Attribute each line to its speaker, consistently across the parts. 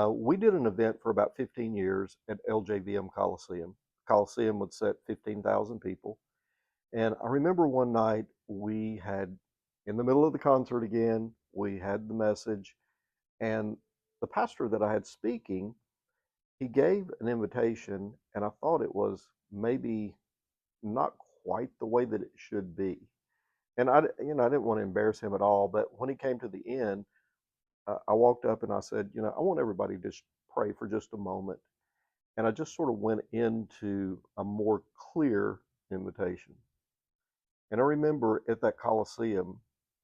Speaker 1: We did an event for about 15 years at LJVM Coliseum. Coliseum would set 15,000 people. And I remember one night we had, in the middle of the concert again, we had the message, and the pastor that I had speaking, he gave an invitation, and I thought it was maybe not quite the way that it should be. And I didn't want to embarrass him at all. But when he came to the end, I walked up and I said, I want everybody to just pray for just a moment. And I just sort of went into a more clear invitation. And I remember at that Coliseum,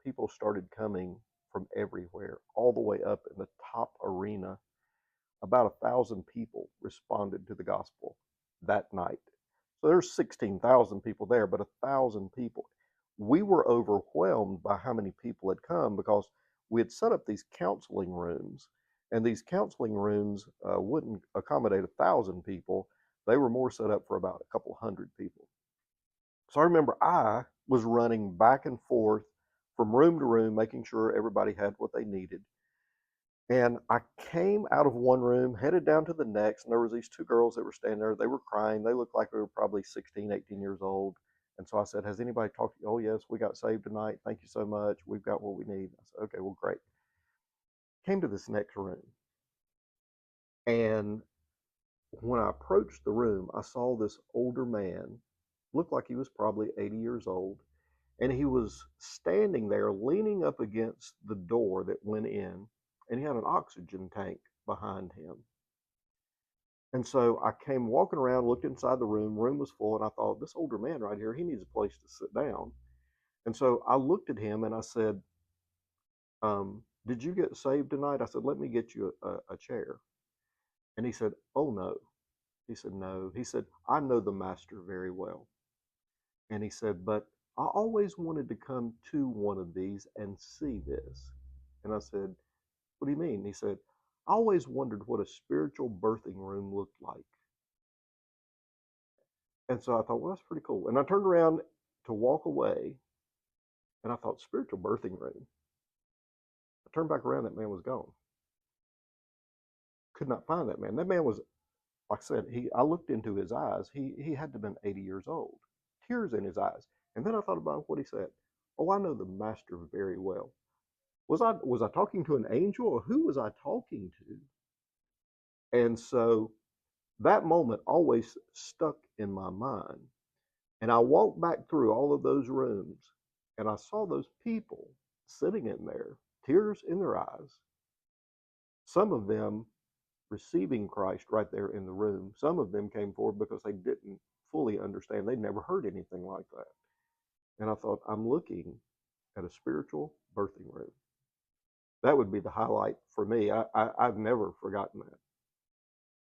Speaker 1: people started coming from everywhere, all the way up in the top arena. About 1,000 people responded to the gospel that night. So there's 16,000 people there, but 1,000 people. We were overwhelmed by how many people had come because we had set up these counseling rooms, and these counseling rooms wouldn't accommodate 1,000 people. They were more set up for about a couple hundred people. So I remember I was running back and forth from room to room, making sure everybody had what they needed. And I came out of one room, headed down to the next, and there was these two girls that were standing there. They were crying. They looked like they were probably 16, 18 years old. And so I said, has anybody talked to you? Oh, yes, we got saved tonight. Thank you so much. We've got what we need. I said, okay, well, great. Came to this next room. And when I approached the room, I saw this older man, looked like he was probably 80 years old. And he was standing there leaning up against the door that went in, and he had an oxygen tank behind him. And so I came walking around, looked inside the room. Room was full, and I thought, this older man right here, he needs a place to sit down. And so I looked at him and I said, did you get saved tonight? I said, let me get you a chair. And he said, oh, no. He said, no. He said, I know the master very well. And he said, but I always wanted to come to one of these and see this. And I said, what do you mean? He said, I always wondered what a spiritual birthing room looked like. And so I thought, well, that's pretty cool. And I turned around to walk away, and I thought, spiritual birthing room. I turned back around, that man was gone. Could not find that man. That man was, like I said, I looked into his eyes. He had to have been 80 years old, tears in his eyes. And then I thought about what he said. Oh, I know the master very well. Was I talking to an angel, or who was I talking to? And so that moment always stuck in my mind. And I walked back through all of those rooms, and I saw those people sitting in there, tears in their eyes. Some of them receiving Christ right there in the room. Some of them came forward because they didn't fully understand. They'd never heard anything like that. And I thought, I'm looking at a spiritual birthing room. That would be the highlight for me. I've never forgotten that.